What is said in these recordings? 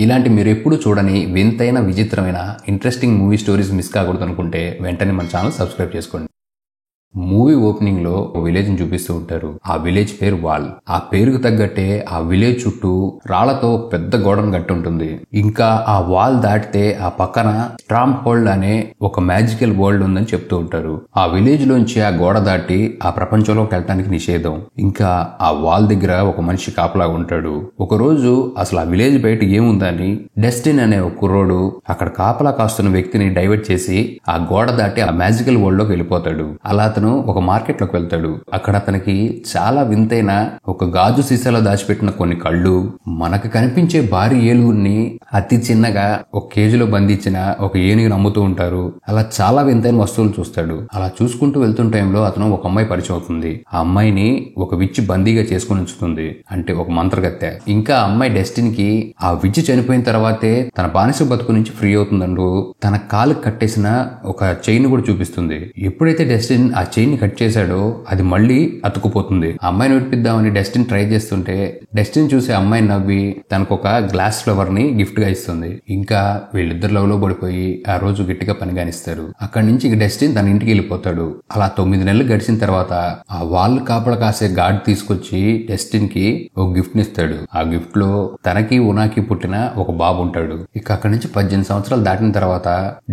ఇలాంటి మీరు ఎప్పుడు చూడని వింతైన విచిత్రమైన ఇంట్రెస్టింగ్ మూవీ స్టోరీస్ మిస్ కాకూడదు అనుకుంటే వెంటనే మన ఛానల్ సబ్స్క్రైబ్ చేసుకోండి. మూవీ ఓపెనింగ్ లో ఒక విలేజ్ ని చూపిస్తూ ఉంటారు. ఆ విలేజ్ పేరు వాల్. ఆ పేరుకు తగ్గట్టే ఆ విలేజ్ చుట్టూ రాళ్లతో పెద్ద గోడను కట్టి ఉంటుంది. ఇంకా ఆ వాల్ దాటితే ఆ పక్కన స్ట్రామ్ హోల్డ్ అనే ఒక మ్యాజికల్ వరల్డ్ ఉందని చెప్తూ ఉంటారు. ఆ విలేజ్ లోంచి ఆ గోడ దాటి ఆ ప్రపంచంలోకి వెళ్ళటానికి నిషేధం. ఇంకా ఆ వాల్ దగ్గర ఒక మనిషి కాపలా ఉంటాడు. ఒక రోజు అసలు ఆ విలేజ్ బయట ఏముందని డెస్టిన్ అనే ఒక కుర్రోడు అక్కడ కాపలా కాస్తున్న వ్యక్తిని డైవర్ట్ చేసి ఆ గోడ దాటి ఆ మ్యాజికల్ వరల్డ్ లోకి వెళ్ళిపోతాడు. అలా అతను ఒక మార్కెట్ లోకి వెళ్తాడు. అక్కడ అతనికి చాలా వింతైన ఒక గాజు సీసాలో దాచిపెట్టిన కొన్ని కళ్ళు, మనకు కనిపించే భారీ ఏలుగురిని అతి చిన్నగా ఒక కేజీలో బంధించిన ఒక ఏనుగుని అమ్ముతూ ఉంటారు. అలా చాలా వింతైన వస్తువులు చూస్తాడు. అలా చూసుకుంటూ వెళ్తున్న టైంలో అతను ఒక అమ్మాయి పరిచయం అవుతుంది. ఆ అమ్మాయిని ఒక విచ్చి బందీగా చేసుకుని ఉంచుతుంది, అంటే ఒక మంత్రగత్తె. ఇంకా ఆ అమ్మాయి డెస్టిన్కి ఆ విచ్చి చనిపోయిన తర్వాతే తన బానిస బతుకు నుంచి ఫ్రీ అవుతుందంటూ తన కాలుకి కట్టేసిన ఒక చైన్ కూడా చూపిస్తుంది. ఎప్పుడైతే డెస్టిన్ ఆ చైన్ ని కట్ చేశాడో అది మళ్ళీ అతుకుపోతుంది. ఆ అమ్మాయిని విడిపిద్దామని డెస్టిన్ ట్రై చేస్తుంటే డెస్టిన్ చూసి అమ్మాయిని నవ్వి తనకు ఒక గ్లాస్ ఫ్లవర్ ని గిఫ్ట్ గా ఇస్తుంది. ఇంకా వీళ్ళిద్దరు లవ్ లో పడిపోయి ఆ రోజు గట్టిగా పనిగానిస్తారు. అక్కడి నుంచి డెస్టిన్ తన ఇంటికి వెళ్ళిపోతాడు. అలా 9 నెలలు గడిచిన తర్వాత ఆ వాల్ కాపలా కాసే గార్డ్ తీసుకొచ్చి డెస్టిన్ కి ఒక గిఫ్ట్ ని ఇస్తాడు. ఆ గిఫ్ట్ లో తనకి ఉనాకి పుట్టిన ఒక బాబు ఉంటాడు. ఇక అక్కడి నుంచి 18 సంవత్సరాలు దాటిన తర్వాత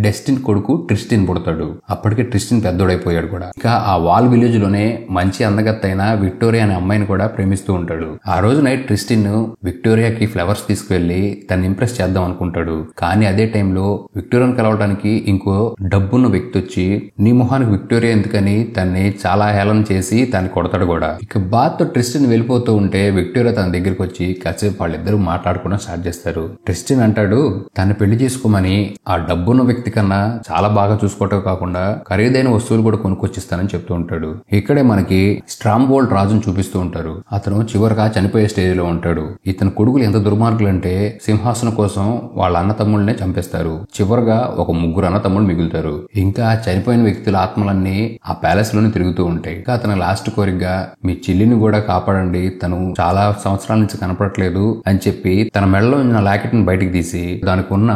డెస్టిన్ కొడుకు ట్రిస్టిన్ పుడతాడు. అప్పటికే ట్రిస్టిన్ పెద్దోడైపోయాడు కూడా. ఇంకా ఆ వాల్ విలేజ్ లోనే మంచి అందగత్తైన విక్టోరియా అనే అమ్మాయిని కూడా ప్రేమిస్తూ ఉంటాడు. ఆ రోజు నైట్ ట్రిస్టిన్ విక్టోరియాకి ఫ్లవర్స్ తీసుకువెళ్లి తను ఇంప్రెస్ చేద్దాం అనుకుంటాడు. కానీ అదే టైంలో విక్టోరియాను కలవడానికి ఇంకో డబ్బున్న వ్యక్తి వచ్చి నీ మొహానికి విక్టోరియా ఎందుకని తన్ని చాలా హేళన చేసి తన్ని కొడతాడు కూడా. ఇక బాత్తో ట్రిస్టిన్ వెళ్ళిపోతూ ఉంటే విక్టోరియా తన దగ్గరికి వచ్చి కాసేపు వాళ్ళిద్దరూ మాట్లాడుకోవడం స్టార్ట్ చేస్తారు. ట్రిస్టిన్ అంటాడు తను పెళ్లి చేసుకోమని, ఆ డబ్బున్న వ్యక్తి కన్నా చాలా బాగా చూసుకోవటం కాకుండా ఖరీదైన వస్తువులు కూడా కొనుక్కొచ్చిస్తానని చెప్తూ ఉంటాడు. ఇక్కడే మనకి స్ట్రాంబోల్డ్ రాజును చూపిస్తూ ఉంటారు. అతను చివరిగా చనిపోయే స్టేజ్ లో ఉంటాడు. ఇతని కొడుకులు ఎంత దుర్మార్గులు అంటే సింహాసనం కోసం వాళ్ళ అన్న తమ్ముళ్ళనే చంపేస్తారు. చివరిగా ఒక 3 అన్న తమ్ముళ్ళు మిగులుతారు. ఇంకా చనిపోయిన వ్యక్తుల ఆత్మలన్నీ ఆ ప్యాలెస్ లోనే తిరుగుతూ ఉంటాయి. ఇంకా అతని లాస్ట్ కోరికగా మీ చెల్లిని కూడా కాపాడండి, తను చాలా సంవత్సరాల నుంచి కనపడట్లేదు అని చెప్పి తన మెడలో ఉన్న లాకెట్ ని బయటికి తీసి దానికి ఉన్న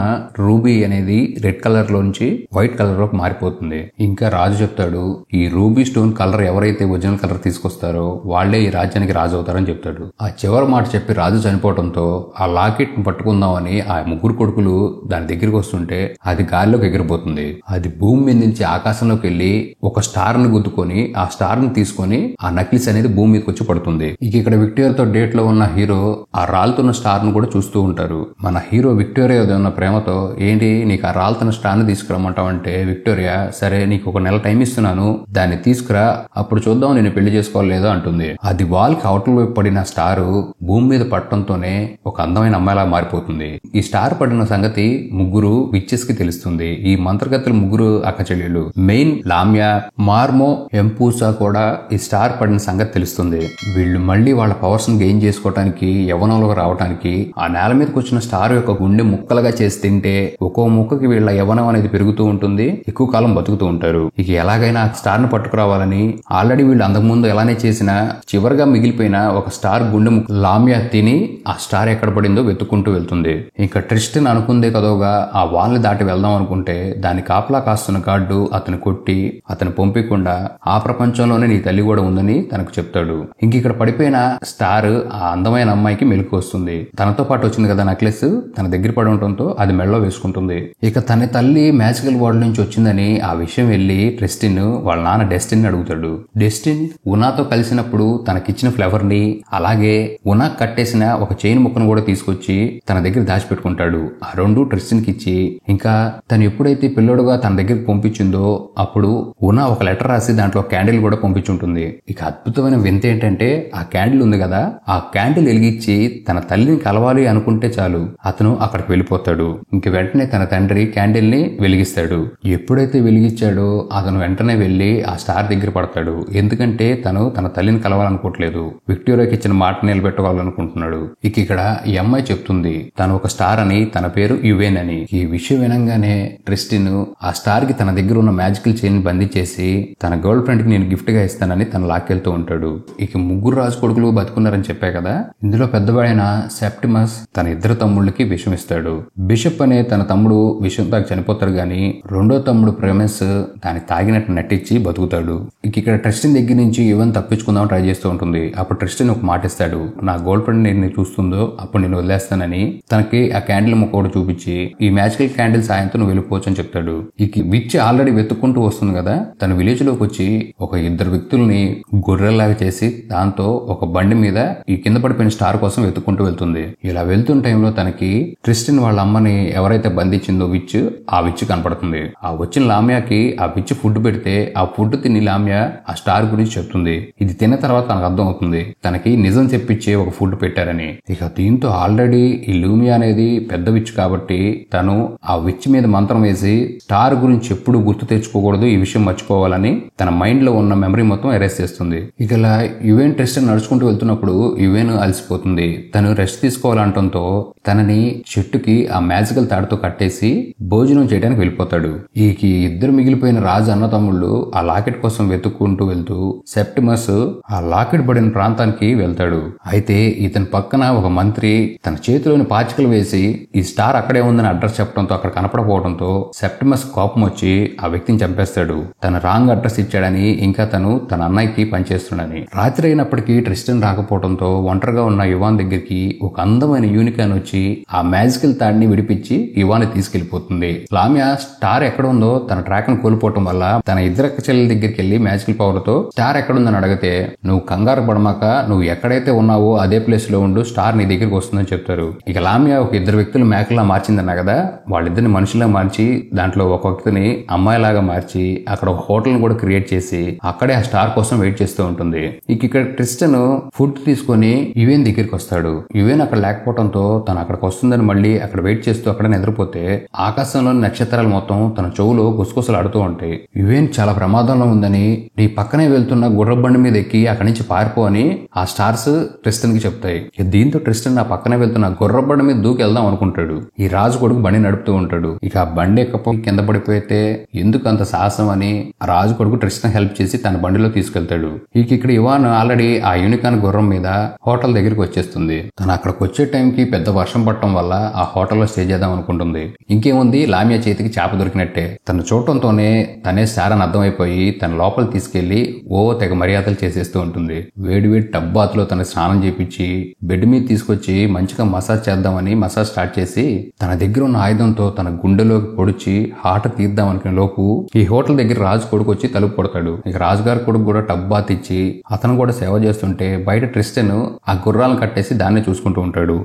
రూబీ అనేది రెడ్ కలర్ లోంచి వైట్ కలర్ లోకి మారిపోతుంది. ఇంకా రాజు చెప్తాడు ఈ రూబీ స్టోన్ కలర్ ఎవరైతే ఒరిజినల్ కలర్ తీసుకొస్తారో వాళ్లే ఈ రాజ్యానికి రాజు అవుతారని చెప్తాడు. ఆ చివరి మాట చెప్పి రాజు చనిపోవడంతో ఆ లాకెట్ ని పట్టుకుందామని ఆ 3 కొడుకులు దాని దగ్గరికి వస్తుంటే అది గాలిలోకి ఎగిరిపోతుంది. అది భూమి మీద నుంచి ఆకాశంలోకి వెళ్లి ఒక స్టార్ ని గుద్దుకొని ఆ స్టార్ ని తీసుకొని ఆ నక్లిస్ అనేది భూమి మీదకి వచ్చి పడుతుంది. ఇక్కడ విక్టోరియాతో డేట్ లో ఉన్న హీరో ఆ రాలుతున్న స్టార్ ను కూడా చూస్తూ ఉంటారు. మన హీరో విక్టోరియా ఉన్న ప్రేమతో ఏంటి నీకు ఆ రాలుతున్న స్టార్ ని తీసుకురమ్మంటావు అంటే విక్టోరియా సరే నీకు ఒక నెల టైం ఇస్తున్నాను, దాన్ని తీసుకురా, అప్పుడు చూద్దాం నేను పెళ్లి చేసుకోలేదో అంటుంది. అది వాల్కి అవతల వైపు పడిన స్టార్ భూమి మీద పడటంతోనే ఒక అందమైన అమ్మాయిలా మారిపోతుంది. ఈ స్టార్ పడిన సంగతి 3 విచ్చెస్ కి తెలుస్తుంది. ఈ మంత్రగతులు 3 అక్క చెల్లెళ్ళు మెయిన్ లామ్యా, మార్మో, ఎంపూసా కూడా ఈ స్టార్ పడిన సంగతి తెలుస్తుంది. వీళ్ళు మళ్ళీ వాళ్ళ పవర్స్ ని గెయిన్ చేసుకోవడానికి యవ్వనంలోకి రావడానికి ఆ నేల మీదకి వచ్చిన స్టార్ యొక్క గుండె ముక్కలుగా చేసి తింటే ఒక్కో ముక్కకి వీళ్ళ యవ్వనం అనేది పెరుగుతూ ఉంటుంది, ఎక్కువ కాలం బతుకుతూ ఉంటారు. ఇక ఎలాగైనా ఆ స్టార్ ని పట్టుకురావాలని ఆల్రెడీ వీళ్ళు అంతకుముందు ఎలానే చేసినా చివరిగా మిగిలిపోయిన ఒక స్టార్ గుండె లామ్యా తిని ఆ స్టార్ ఎక్కడ పడిందో వెతుక్కుంటూ వెళ్తుంది. ఇంకా ట్రిస్టిన్ అనుకుందే కదోగా ఆ వాల్ని దాటి వెళ్దాం అనుకుంటే దాని కాపలా కాస్తున్న గార్డు అతను కొట్టి అతను పంపించకుండా ఆ ప్రపంచంలోనే నీ తల్లి కూడా ఉందని తనకు చెప్తాడు. ఇంక ఇక్కడ పడిపోయిన స్టార్ ఆ అందమైన అమ్మాయికి మెలకు వస్తుంది. తనతో పాటు వచ్చింది కదా నెక్లెస్, తన దగ్గర పడి ఉండటంతో అది మెడలో వేసుకుంటుంది. ఇక తన తల్లి మ్యాజికల్ వరల్డ్ నుంచి వచ్చిందని ఆ విషయం వెళ్లి ట్రిస్టిన్ వాళ్ళ నాన్న డెస్టిన్ అడుగుతాడు. డెస్టిన్ ఉనాతో కలిసినప్పుడు తనకిచ్చిన ఫ్లవర్ ని అలాగే ఉనా కట్టేసిన ఒక చైన్ ముక్కను కూడా తీసుకొచ్చి తన దగ్గర దాచిపెట్టుకుంటాడు. ఆ 2 ట్రిస్టిన్ కి ఇచ్చి ఇంకా తను ఎప్పుడైతే పిల్లోడుగా తన దగ్గరికి పంపించిందో అప్పుడు ఉనా ఒక లెటర్ రాసి దాంట్లో క్యాండిల్ కూడా పంపించుంటుంది. ఇక అద్భుతమైన వింత ఏంటంటే ఆ క్యాండిల్ ఉంది కదా, ఆ క్యాండిల్ వెలిగించి తన తల్లిని కలవాలి అనుకుంటే చాలు అతను అక్కడికి వెళ్ళిపోతాడు. ఇంక వెంటనే తన తండ్రి క్యాండిల్ ని వెలిగిస్తాడు. ఎప్పుడైతే వెలిగించాడో అతను వెంటనే వెళ్లి ఆ స్టార్ దగ్గర పడతాడు. ఎందుకంటే తను తన తల్లిని కలవాలనుకోవట్లేదు, విక్టోరియాకి ఇచ్చిన మాట నిలబెట్టుకోవాలనుకుంటున్నాడు. ఇక్కడ ఈ అమ్మాయి చెప్తుంది తను ఒక స్టార్ అని, తన పేరు యువేన్ అని. ఈ విషయం వినంగానే ట్రిస్టిన్ ఆ స్టార్ కి తన దగ్గర ఉన్న మ్యాజికల్ చైన్ బంధించేసి తన గర్ల్ ఫ్రెండ్ కి నేను గిఫ్ట్ గా ఇస్తానని తను లాక్కెళ్తూ ఉంటాడు. ముగ్గురు రాజు కొడుకులు బతుకున్నారని చెప్పా కదా, ఇందులో పెద్దవాడైన సెప్టిమస్ తన ఇద్దరు తమ్ముళ్ళకి విషం ఇస్తాడు. బిషప్ అనే తన తమ్ముడు విషం తాగి చనిపోతాడు గాని రెండో తమ్ముడు ప్రెమెస్ దాన్ని తాగినట్టు నటించి బతుకుతాడు. ఇక్కడ ట్రిస్టిన్ దగ్గర నుంచి యువన్ తప్పించుకుందాం ట్రై చేస్తూ ఉంటుంది. అప్పుడు ట్రిస్టిన్ ఒక మాట ఇస్తాడు, నా గర్ల్ ఫ్రెండ్ నేను చూస్తుందో అప్పుడు నేను వదిలేస్తానని. తనకి ఆ క్యాండిల్ ముక్క కూడా చూపించి ఈ మ్యాజికల్ క్యాండిల్ సాయంతో నువ్వు వెళ్ళిపోవచ్చు అని చెప్తాడు. విచ్ ఆల్రెడీ వెతుక్కుంటూ వస్తుంది కదా, తన విలేజ్ లోకి వచ్చి ఒక ఇద్దరు వ్యక్తుల్ని గొర్రెల్లాగా చేసి దాంతో ఒక బండి మీద ఈ కింద పడిపోయిన స్టార్ కోసం వెతుక్కుంటూ వెళ్తుంది. ఇలా వెళ్తున్న టైంలో తనకి ట్రిస్టిన్ వాళ్ళ అమ్మని ఎవరైతే బంధించిందో ఆ విచ్ కనపడుతుంది. ఆ వచ్చిన లామ్యాకి ఆ విచ్ ఫుడ్ పెడితే ఆ ఫుడ్ తిని లామ్యా ఆ స్టార్ గురించి చెప్తుంది. ఇది తిన్న తర్వాత తనకు అర్థం అవుతుంది తనకి నిజం చెప్పించే ఒక ఫుడ్ పెట్టారని. దీంతో ఆల్రెడీ ఈ లూమియా అనేది పెద్ద విచ్ కాబట్టి తను ఆ విచ్ మీద మంత్రం వేసి స్టార్ గురించి ఎప్పుడు గుర్తు తెచ్చుకోకూడదు, ఈ విషయం మర్చిపోవాలని తన మైండ్ లో ఉన్న మెమరీ మొత్తం ఎరేస్ చేస్తుంది. ఇలా యువేన్ ట్రిస్టిన్ నడుచుకుంటూ వెళ్తున్నప్పుడు యువేన్ అలసిపోతుంది. తను రెస్ట్ తీసుకోవాలంటంతో తనని చెట్టుకి ఆ మ్యాజికల్ తాడుతో కట్టేసి భోజనం చేయడానికి వెళ్ళిపోతాడు. ఇద్దరు మిగిలిపోయిన రాజు అన్న తమ్ముళ్ళు ఆ లాకెట్ కోసం వెతుక్కుంటూ వెళ్తూ సెప్టిమస్ ఆ లాకెట్ పడిన ప్రాంతానికి వెళ్తాడు. అయితే ఇతని పక్కన ఒక మంత్రి తన చేతిలోని పాచికలు వేసి ఈ స్టార్ అక్కడే ఉందని అడ్రస్ చెప్పడంతో అక్కడ కనపడకపోవడంతో సెప్టిమస్ కోపం వచ్చి ఆ వ్యక్తిని చంపేస్తాడు. తన రాంగ్ అడ్రస్ ఇచ్చాడని, ఇంకా తను తన అన్నయ్యకి పనిచేస్తున్నాడని. రాత్రి అయినప్పటికీ ట్రిస్టిన్ రాకపోవడంతో ఒంటరిగా ఉన్న యువాన్ దగ్గరికి ఒక అందమైన యూనికాన్ వచ్చి ఆ మ్యాజికల్ తాడిని విడిపించి యువాన్ తీసుకెళ్లిపోతుంది. లామ్యా స్టార్ ఎక్కడ ఉందో తన ట్రాక్ ను కోల్పోవటం వల్ల తన ఇద్దరు చెల్లెల దగ్గరికి వెళ్లి మ్యాజికల్ పవర్ తో స్టార్ ఎక్కడుందని అడిగితే, నువ్వు కంగారు పడమాక, నువ్వు ఎక్కడైతే ఉన్నావో అదే ప్లేస్ లో ఉండు, స్టార్ నీ దగ్గరికి వస్తుందని చెప్తారు. లామ్యా ఒక ఇద్దరు వ్యక్తులు మేకలా మార్చిందన్నా కదా, వాళ్ళిద్దరిని మనుషులా మార్చి దాంట్లో ఒక వ్యక్తిని అమ్మాయిలాగా మార్చి అక్కడ ఒక హోటల్ ను కూడా క్రియేట్ చేసి అక్కడే ఆ స్టార్ కోసం వెయిట్ చేస్తూ ఉంటుంది. ఇక్కడ ట్రిస్టన్ ఫుడ్ తీసుకుని యువేన్ దగ్గరికి వస్తాడు. యువేన్ అక్కడ లేకపోవడంతో తను అక్కడికి వస్తుందని మళ్ళీ అక్కడ వెయిట్ చేస్తూ అక్కడ నిద్రపోతే ఆకాశంలోని నక్షత్రాలు మొత్తం తన చెవులో గుసగుసలు ఆడుతూ ఉంటాయి. యువేన్ చాలా ప్రమాదంలో ఉందని, నీ పక్కనే వెళ్తున్న గుర్ర బండి మీద ఎక్కి అక్కడి నుంచి పారిపో అని ఆ స్టార్స్ ట్రిస్టన్ కి చెప్తాయి. దీంతో ట్రిస్టన్ ఆ పక్కనే వెళ్తున్న గుర్ర బండి మీద దూకి వెళ్దాం అనుకుంటాడు. ఈ రాజు కొడుకు బండి నడుపుతూ ఉంటాడు. ఆ బండి ఎక్కపోయి కింద పడిపోతే ఎందుకు అంత సాహసం అని ఆ రాజు కొడుకు ట్రిస్టన్ హెల్ప్ చేసి తన బండిలో తీసుకెళ్తాడు. ఇక్కడ యువాన్ ఆల్రెడీ ఆ యూనికాన్ గుర్రం మీద హోటల్ దగ్గరికి వచ్చేస్తుంది. తను అక్కడికి వచ్చే టైంకి పెద్ద వర్షం పడటం వల్ల ఆ హోటల్లో స్టే చేద్దాం అనుకుంటుంది. ఇంకేముంది, లామ్యా చేతికి చేప దొరికినట్టే. తను చూడటంతోనే తనే స్టార్ అని అర్థమైపోయి తన లోపల తీసుకెళ్లి తెగ మర్యాదలు చేసేస్తూ ఉంటుంది. వేడివేడి టబ్ బాత్ లో తన స్నానం చేపించి బెడ్ మీద తీసుకొచ్చి మంచిగా మసాజ్ చేద్దామని మసాజ్ స్టార్ట్ చేసి తన దగ్గర ఉన్న ఆయుధంతో తన గుండెలోకి పొడిచి హార్ట్ తీద్దాం అనుకునే లోపు ఈ హోటల్ దగ్గర రాజు కొడుకు వచ్చి తలుపు కొడతాడు. రాజుగారి కొడుకు కూడా టబ్ బాత్ ఇచ్చి అతను కూడా సేవ చేస్తుంటే బయట ట్రిస్టన్ ఆ గుర్రాలను కట్టేసి దాన్ని చూసుకుంటూ ఉంటాడు.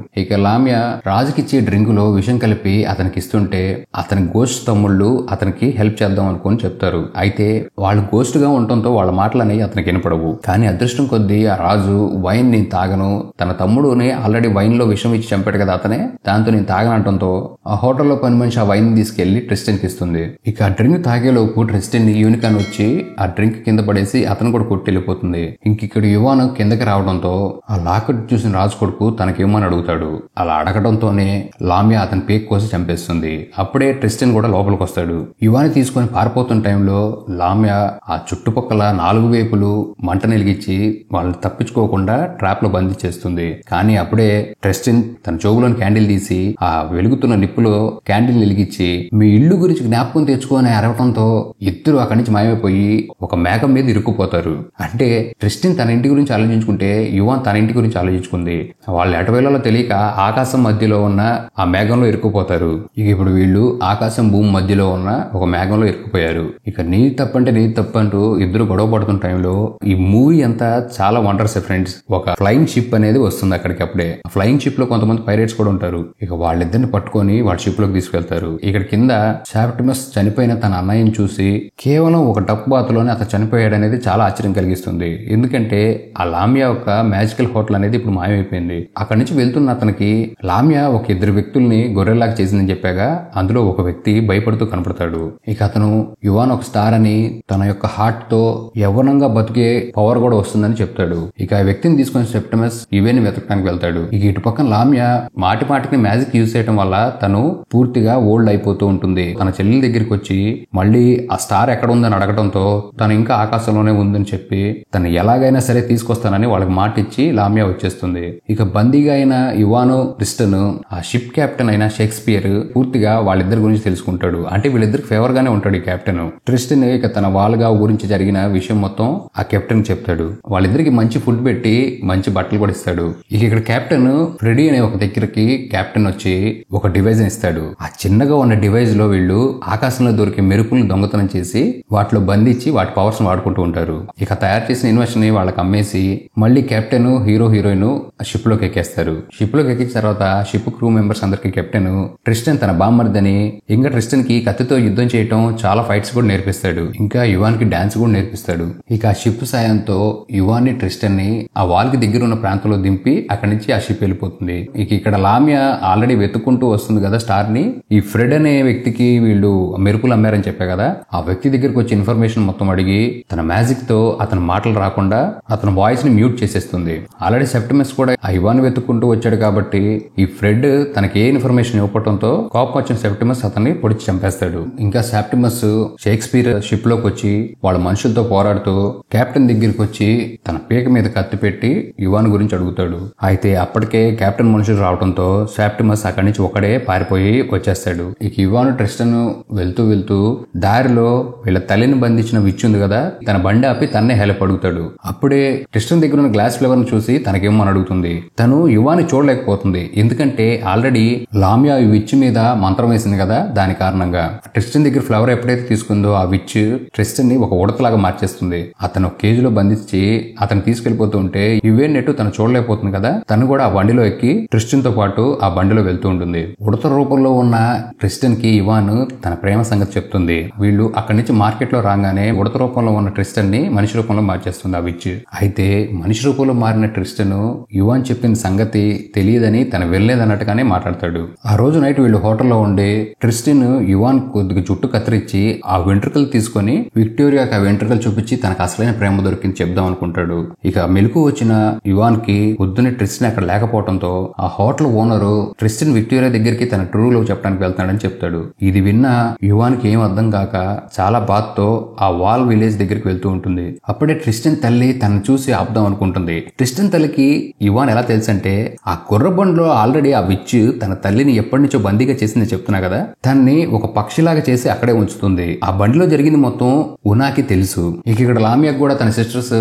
లామ్యా రాజుకిచ్చే డ్రింక్ లో విషం కలిపి అతనికి ఇస్తుంటే అతని గోస్ట్ తమ్ముళ్ళు అతనికి హెల్ప్ చేద్దాం అనుకుని చెప్తారు. అయితే వాళ్ళు గోస్ట్ గా ఉండటంతో వాళ్ళ మాటలని అతనికి వినపడవు. కానీ అదృష్టం కొద్దీ ఆ రాజు వైన్ నేను తాగను, తన తమ్ముడుని ఆల్రెడీ వైన్ లో విషం ఇచ్చి చంపాడు కదా అతనే, దాంతో నేను తాగనంటంతో ఆ హోటల్లో పని మనిషి ఆ వైన్ తీసుకెళ్లి ట్రిస్టన్ కి ఇస్తుంది. ఆ డ్రింక్ తాగేలోపు ట్రిస్టన్ యూనికాన్ వచ్చి ఆ డ్రింక్ కింద పడేసి అతను కూడా కొట్టి వెళ్ళిపోతుంది. ఇక్కడ యువాన్ కిందకి రావడంతో ఆ లాకెట్ చూసిన రాజు కొడుకు తనకేమని అడుగుతాడు. అలా అడగడంతోనే లామ్యా అతని పేక్ కోసి చంపేస్తుంది. అప్పుడే ట్రిస్టన్ కూడా లోపలికి వస్తాడు. యువాని తీసుకుని పారిపోతున్న టైంలో లామ్యా ఆ చుట్టుపక్కల 4 వైపులు మంట నిలిగించి వాళ్ళని తప్పించుకోకుండా ట్రాప్ లో బంధించేస్తుంది. కానీ అప్పుడే ట్రిస్టన్ తన చెవులోని క్యాండిల్ తీసి ఆ వెలుగుతున్న నిప్పులో క్యాండిల్ వెలిగించి మీ ఇల్లు గురించి జ్ఞాపకం తెచ్చుకొని అరవటంతో ఇద్దరు అక్కడి నుంచి మాయమైపోయి ఒక మేఘం మీద ఇరుక్కుపోతారు. అంటే ట్రిస్టన్ తన ఇంటి గురించి ఆలోచించుకుంటే యువాన్ తన ఇంటి గురించి ఆలోచించుకుంది. వాళ్ళు ఎటవేళలో తెలియక ఆకాశం మధ్యలో ఉన్న ఆ మేఘంలో ఇరుక్కుపోతారు. ఇప్పుడు వీళ్ళు ఆకాశం భూమి మధ్యలో ఉన్న ఒక మేఘంలో ఇరుక్కుపోయారు. నీది తప్పంటే నీది తప్పంటూ ఇద్దరు గొడవ పడుతున్న టైంలో ఈ మూవీ అంతా చాలా వండర్స్ ఫ్రెండ్స్. ఒక ఫ్లయింగ్ షిప్ అనేది వస్తుంది అక్కడికి. అప్పుడే ఫ్లయింగ్ షిప్ లో కొంతమంది పైరేట్స్ కూడా ఉంటారు. వాళ్ళిద్దరిని పట్టుకొని వాళ్ళ షిప్ లోకి తీసుకెళ్తారు. కింద సెప్టిమస్ చనిపోయిన తన అన్నయ్యని చూసి కేవలం ఒక డప్ బాత్ లోనే అతను చనిపోయాడు అనేది చాలా ఆశ్చర్యం కలిగిస్తుంది. ఎందుకంటే ఆ లామ్యా యొక్క మ్యాజికల్ హోటల్ అనేది ఇప్పుడు మాయమైపోయింది. అక్కడి నుంచి వెళ్తున్న అతనికి లామ్యా ఒక ఇద్దరు వ్యక్తుల్ని గొర్రెల్లాగా చేసిందని చెప్పాగా అందులో ఒక వ్యక్తి భయపడుతూ కనపడతాడు. అతను యువాన్ ఒక స్టార్ అని తన యొక్క హార్ట్ తో యవ్వనంగా బతికే పవర్ కూడా వస్తుందని చెప్తాడు. ఇక ఆ వ్యక్తిని తీసుకొని సెప్టిమస్ ఈవేని వెతకడానికి వెళ్తాడు. ఇక ఇటు పక్కన లామియా మాటి మాటికి మ్యాజిక్ యూజ్ చేయడం వల్ల తను పూర్తిగా ఓల్డ్ అయిపోతూ ఉంటుంది. తన చెల్లెల దగ్గరికి వచ్చి మళ్ళీ ఆ స్టార్ ఎక్కడ ఉందని అడగడంతో తను ఇంకా ఆకాశంలోనే ఉందని చెప్పి తను ఎలాగైనా సరే తీసుకొస్తానని వాళ్ళకి మాట ఇచ్చి లామియా వచ్చేస్తుంది. ఇక బందీగా అయిన ఇవాను ట్రిస్టన్ ఆ షిప్ కెప్టెన్ అయిన షేక్స్పియర్ పూర్తిగా వాళ్ళిద్దరి గురించి తెలుసుకుంటాడు. అంటే వీళ్ళిద్దరికి ఫేవర్ గానే ఉంటాడు ఈ కెప్టెన్. ట్రిస్టన్ ఇక తన వాళ్ళగా గురించి జరిగిన విషయం మొత్తం ఆ కెప్టెన్ చెప్తాడు. వాళ్ళిద్దరికి మంచి ఫుడ్ పెట్టి మంచి బట్టలు కూడా ఇస్తాడు. ఇక ఇక్కడ కెప్టెన్ ఫ్రెడీ అనే ఒక దగ్గరికి కెప్టెన్ వచ్చి ఒక డివైజ్ ఇస్తాడు. ఆ చిన్నగా ఉన్న డివైజ్ లో వీళ్ళు ఆకాశంలో దొరికే మెరుపులను దొంగతనం చేసి వాటిలో బంధించి వాటి పవర్స్ వాడుకుంటూ ఉంటారు. ఇక తయారు చేసిన ఇన్వెషన్ ని వాళ్ళకి అమ్మేసి మళ్ళీ కెప్టెన్ హీరోయిన్ షిప్ లోకి ఎక్కేస్తారు. షిప్ లోకి ఎక్కించిన తర్వాత షిప్ క్రూ మెంబర్స్ అందరికి కెప్టెన్ ట్రిస్టన్ తన బామ్మర్దని ఇంకా ట్రిస్టన్ కి కత్తితో యుద్ధం చేయటం చాలా ఫైట్స్ కూడా నేర్పిస్తాడు. ఇంకా యువాన్ కి డాన్స్ కూడా నేర్పిస్తాడు. ఇక ఆ షిప్ సాయంతో యువాన్ ని ట్రిస్టన్ ని ఆ వాల్ కి దగ్గర ఉన్న ప్రాంతంలో దింపి అక్కడి నుంచి ఆ షిప్ వెళ్ళిపోతుంది. ఇక ఇక్కడ లామియా ఆల్రెడీ వెతుక్కుంటూ వస్తుంది కదా స్టార్ ని. ఈ ఫ్రెడ్ అనే వ్యక్తికి వీళ్ళు మెరుపులు అమ్మారని చెప్పా కదా, ఆ వ్యక్తి దగ్గరకు వచ్చి ఇన్ఫర్మేషన్ మొత్తం అడిగి తన మ్యాజిక్ తో అతని మాటలు రాకుండా అతని వాయిస్ ని మ్యూట్ చేసేస్తుంది. ఆల్రెడీ సెప్టిమస్ కూడా ఆ ఇవాన్ వెతుక్కుంటూ వచ్చాడు కాబట్టి ఈ ఫ్రెడ్ తనకి ఏ ఇన్ఫర్మేషన్ ఇవ్వడంతో కోపం వచ్చిన సెప్టిమస్ అతన్ని పొడిచి చంపేస్తాడు. ఇంకా సెప్టిమస్ షేక్స్పియర్ షిప్ లోకి వచ్చి వాళ్ళ మనుషులతో పోరాడుతూ కెప్టెన్ దగ్గరికి వచ్చి తన పీక మీద కత్తి పెట్టి ఇవాన్ గురించి అడుగుతాడు. అయితే అప్పటికే కెప్టెన్ మనుషులు రావడంతో సెప్టిమస్ అక్కడి నుంచి ఒకడే పారిపోయి వచ్చేస్తాడు. ఇక ఇవాన్ ట్రిస్టన్ వెళ్తూ దారిలో వీళ్ళ తల్లిని బంధించిన విచ్ ఉంది కదా, తన బండి ఆపి తన్నే హెల్ప్ అడుగుతాడు. అప్పుడే ట్రిస్టన్ దగ్గర ఉన్న గ్లాస్ ఫ్లేవర్ ను చూసి తనకేమో అని అడుగుతుంది. తను యువాని చూడలేకపోతుంది. ఎందుకంటే ఆల్రెడీ లామియా ఈ విచ్ మీద మంత్రం వేసింది కదా, దాని కారణంగా ట్రిస్టన్ దగ్గర ఫ్లవర్ ఎప్పుడైతే తీసుకుందో ఆ విచ్ ట్రిస్టన్ ని ఒక ఉడతలాగా మార్చేస్తుంది. అతను కేజ్ లో బంధించి అతను తీసుకెళ్లిపోతూ ఉంటే యువేన్ నెట్టు తను చూడలేకపోతుంది కదా, తను కూడా ఆ బండిలో ఎక్కి ట్రిస్టన్ తో పాటు ఆ బండిలో వెళ్తూ ఉంటుంది. ఉడత రూపంలో ఉన్న ట్రిస్టన్ కి ఇవాన్ తన ప్రేమ సంగతి చెప్తుంది. వీళ్ళు అక్కడి నుంచి మార్కెట్ లో రాగానే ఉడత రూపంలో ఉన్న ట్రిస్టన్ ని మనిషి రూపంలో మార్చేస్తుంది ఆ విచ్. అయితే మనిషి రూపంలో మారిన ట్రిస్టన్ యువాన్ చెప్పిన సంగతి తెలియదని తను వెళ్లేదన్నట్టుగానే మాట్లాడతాడు. ఆ రోజు నైట్ వీళ్ళు హోటల్లో ఉండి ట్రిస్టన్ యువాన్ కొద్దిగా జుట్టు కత్తిరించి ఆ వెంట్రుకలు తీసుకుని విక్టోరియాకి ఆ వెంట్రుకలు చూపించి తనకు అసలైన ప్రేమ దొరికింది చెప్దాం అనుకుంటాడు. ఇక మెలకు వచ్చిన యువాన్ కి పొద్దున్నే ట్రిస్టన్ అక్కడ లేకపోవడంతో ఆ హోటల్ ఓనరు ట్రిస్టన్ విక్టోరియా దగ్గరికి తన ట్రూ లవ్ చెప్పడానికి వెళ్తాడని చెప్తాడు. ఇది విన్న యువాన్ కి ఏం అర్థం కాక చాలా బాధతో ఆ వాల్ విలేజ్ దగ్గరికి వెళ్తూ ఉంటుంది. అప్పుడే ట్రిస్టన్ తల్లి తనను చూసి ఆపుదాం అనుకుంటుంది. ట్రిస్టన్ తల్లికి యువాన్ ఎలా తెలుసంటే ఆ కుర్రబండిలో ఆల్రెడీ ఆ విచ్ తన తల్లిని ఎప్పటి నుంచో బందీగా చేసిందని చెప్తున్నా కదా, తన్ని ఒక పక్షిలాగా చేసి అక్కడే ఉంచుతుంది. ఆ బండిలో జరిగింది మొత్తం ఉనాకి తెలుసు. ఇక ఇక్కడ లామియాకి కూడా తన సిస్టర్స్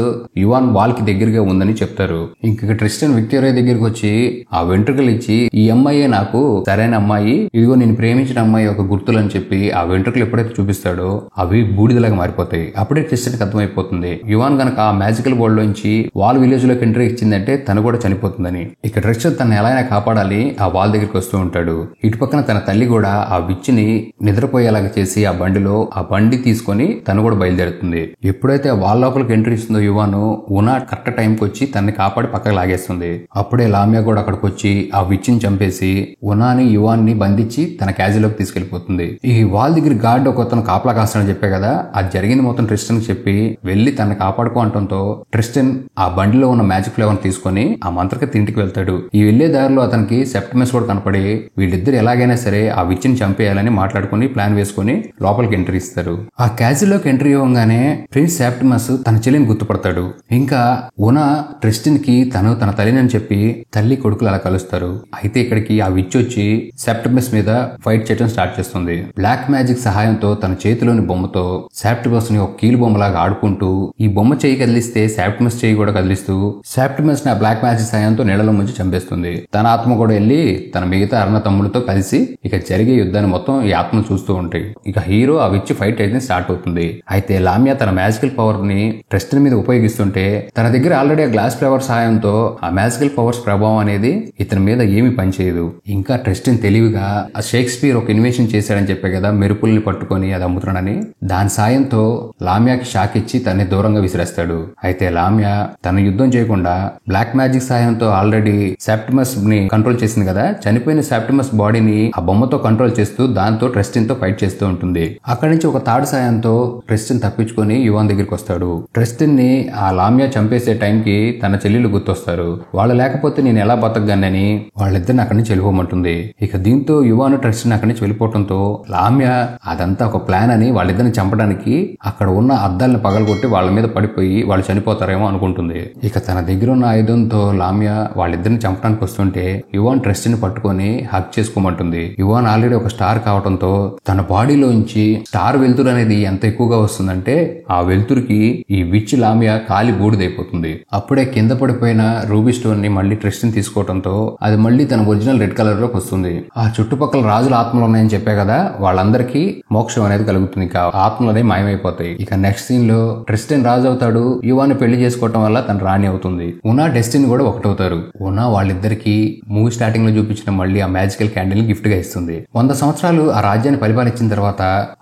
యువాన్ వాల్ కి దగ్గరగా ఉందని చెప్తారు. ఇంక ట్రిస్టన్ విక్టోరియా దగ్గరికి వచ్చి ఆ వెంట్రుకలు ఇచ్చి ఈ అమ్మాయే నాకు సరైన అమ్మాయి, ఇదిగో నేను ప్రేమించిన అమ్మాయి ఒక గుర్తులు అని చెప్పి ఆ వెంట్రుకలు ఎప్పుడైతే చూపిస్తాడో అవి బూడిదలాగా మారిపోతాయి. అప్పుడే ట్రిస్టన్ కి అర్థమైపోతుంది యువాన్ గనక ఆ మ్యాజికల్ వరల్డ్ లోంచి వాల్ విలేజ్ లోకి ఎంట్రీ ఇచ్చిందంటే తను కూడా చనిపోతుందని. ఇక ట్రిస్టన్ తన ఎలా అయినా కాపాడాలి ఆ వాల్ దగ్గరికి వస్తూ ఉంటాడు. ఇటు పక్కన తన తల్లి కూడా ఆ విచ్ ని నిద్రపోయేలాగా చేసి ఆ బండిలో ఆ బండి తీసుకొని తను కూడా బయలుదేరుతుంది. ఎప్పుడైతే ఆ వాల్ లోపలికి ఎంట్రీ ఇస్తుందో యువాను ఉనా కరెక్ట్ టైంకి వచ్చి తనని కాపాడి పక్కకు లాగేస్తుంది. అప్పుడే లామియా కూడా అక్కడికి వచ్చి ఆ విచ్ ని చంపేసి ఉనాని యువాన్ ని బంధించి తన క్యాజులోకి తీసుకెళ్లిపోతుంది. ఈ వాల్ దగ్గర గార్డ్ ఒక అతను కాపలా కాస్తానని చెప్పే కదా, అది జరిగింది మొత్తం ట్రిస్టన్ కి చెప్పి వెళ్లి తనని కాపాడుకో అంటంతో ట్రిస్టన్ ఆ బండిలో ఉన్న మ్యాజిక్ ఫ్లేవర్ తీసుకొని ఆ మంత్రగత్తె ఇంటికి వెళ్తాడు. ఈ వెళ్లే దారిలో అతనికి సెప్టిమస్ కూడా కనపడి వీళ్ళిద్దరు ఎలాగైనా సరే ఆ విచ్ ని చంపేయాలని మాట్లాడుకుని ప్లాన్ వేసుకుని లోపలికి ఎంట్రీ ఇస్తారు. ఆ క్యాజిలోకి ఎంట్రీ ఇవ్వగానే ప్రిన్స్ సెప్టిమస్ తన చెల్లిని గుర్తుపడతాడు. ఇంకా ఉనా ట్రిస్టన్ కి తను తన తల్లిని చెప్పి తల్లి కొడుకులు అలా కలుస్తారు. అయితే ఇక్కడికి ఆ విచ్ వచ్చి సెప్టిమస్ మీద ఫైట్ చేయడం స్టార్ట్ చేస్తుంది. బ్లాక్ మ్యాజిక్ సహాయంతో తన చేతిలోని బొమ్మతో సెప్టిమస్ ని ఒక కీలు బొమ్మలాగా ఆడుకుంటూ ఈ బొమ్మ చేయి కదిలిస్తే సెప్టిమస్ చేయి కూడా కదిలిస్తూ సెప్టిమస్ ని ఆ బ్లాక్ మ్యాజిక్ సహాయంతో నీళ్ళలో ముంచి చంపేస్తుంది. తన ఆత్మ కూడా వెళ్లి తన మిగతా అన్న తమ్ముడితో కలిసి ఇక జరిగే యుద్ధాన్ని మొత్తం ఈ ఆత్మను చూస్తూ ఉంటాయి. ఇక హీరో ఆ విచ్ ఫైట్ అయితే స్టార్ట్ అవుతుంది. అయితే లామియా తన మ్యాజికల్ పవర్ ని ట్రిస్టన్ మీద ఉపయోగిస్తుంటే తన దగ్గర ఆల్రెడీ ఆ గ్లాస్ ఫ్లేవర్ సహాయంతో ఆ మ్యాజికల్ పవర్స్ ప్రభావం అనేది ఇతని మీద ఏమీ పనిచేయదు. ఇంకా ట్రిస్టన్ తెలివిగా ఆ షేక్స్పియర్ ఒక ఇన్వెన్షన్ చేశాడని చెప్పే కదా, మెరుపుల్ని పట్టుకొని అది అమ్ముతున్నాడని, దాని సాయంతో లామియాకి షాక్ ఇచ్చి తనని దూరంగా విసిరేస్తాడు. అయితే లామియా తన యుద్ధం చేయకుండా బ్లాక్ మ్యాజిక్ సహాయంతో ఆల్రెడీ సెప్టిమస్ ని కంట్రోల్ చేసింది కదా, చనిపోయిన సెప్టిమస్ బాడీని ఆ బొమ్మతో కంట్రోల్ చేస్తూ దాంతో ట్రిస్టన్ తో ఫైట్ చేస్తూ ఉంటుంది. అక్కడి నుంచి ఒక తాడు సాయంతో ట్రిస్టన్ తప్పించుకొని యువాన్ దగ్గరికి వస్తాడు. ట్రిస్టన్ ని ఆ లామియా చంపేసే టైంకి తన చెల్లెలు గుర్తొస్తారు. వాళ్ళు లేకపోతే నేను ఎలా బతకగానని వాళ్ళిద్దరిని అక్కడి నుంచి వెళ్ళిపోమంటుంది. ఇక దీంతో యువాన్ ట్రిస్టన్ అక్కడి నుంచి వెళ్ళిపోవడంతో లామియా అదంతా ఒక ప్లాన్ అని వాళ్ళిద్దరిని చంపడానికి అక్కడ ఉన్న అద్దాలను పగలగొట్టి వాళ్ళ మీద పడిపోయి వాళ్ళు చనిపోతారేమో అనుకుంటుంది. ఇక తన దగ్గర ఉన్న ఆయుధంతో లామియా వాళ్ళిద్దరిని చంపడానికి వస్తుంటే యువాన్ ట్రిస్టన్ ని పట్టుకొని హక్ చేసుకోమంటుంది. యువాన్ ఆల్రెడీ ఒక స్టార్ కావడంతో తన బాడీలోంచి స్టార్ వెలుతురు అనేది ఎంత ఎక్కువగా వస్తుందంటే ఆ వెలుతురుకి ఈ విచ్ లామియా కాలి బూడిదైపోతుంది. అప్పుడే కింద పడిపోయిన రూబీ స్టోన్ ని మళ్ళీ ట్రిస్టన్ తీసుకోవడంతో అది మళ్ళీ తన ఒరిజినల్ రెడ్ కలర్ లోకి వస్తుంది. ఆ చుట్టుపక్కల రాజుల ఆత్మలు ఉన్నాయని చెప్పే కదా, వాళ్ళందరికీ మోక్షం అనేది కలుగుతుంది. ఇక ఆత్మలు అనేవి మాయమైపోతాయి. ఇక నెక్స్ట్ సీన్ లో ట్రిస్టన్ రాజు అవుతాడు. యువాన్ పెళ్లి చేసుకోవటం వల్ల తన రాణి అవుతుంది. ఉనా డెస్టిన్ కూడా ఒకటవుతారు. ఉనా వాళ్ళిద్దరికి మూవీ స్టార్టింగ్ లో చూపించిన మళ్ళీ ఆ మ్యాజికల్ క్యాండిల్ గిఫ్ట్ గా ఇస్తుంది. 100 సంవత్సరాలు ఆ రాజ్యాన్ని పరిపాలించిన తర్వాత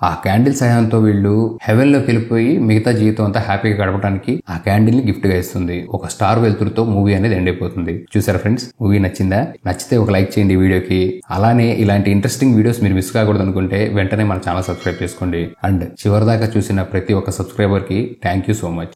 ఆ క్యాండిల్ సహాయంతో వీళ్ళు హెవెన్ లోకి వెళ్ళిపోయి మిగతా జీవితం అంతా హ్యాపీగా గడపడానికి ఆ క్యాండిల్ ని గిఫ్ట్ గా ఇస్తుంది. ఒక స్టార్ వెలుతురుతో మూవీ అనేది ఎండ్ అయిపోతుంది. చూసారా ఫ్రెండ్స్, మూవీ నచ్చిందా? నచ్చితే ఒక లైక్ చేయండి ఈ వీడియోకి. అలానే ఇలాంటి ఇంట్రెస్టింగ్ వీడియోస్ మీరు మిస్ కాకూడదు అనుకుంటే వెంటనే మన ఛానల్ సబ్స్క్రైబ్ చేసుకోండి. అండ్ చివరిదాకా చూసిన ప్రతి ఒక్క సబ్స్క్రైబర్ కి థ్యాంక్ యూ సో మచ్.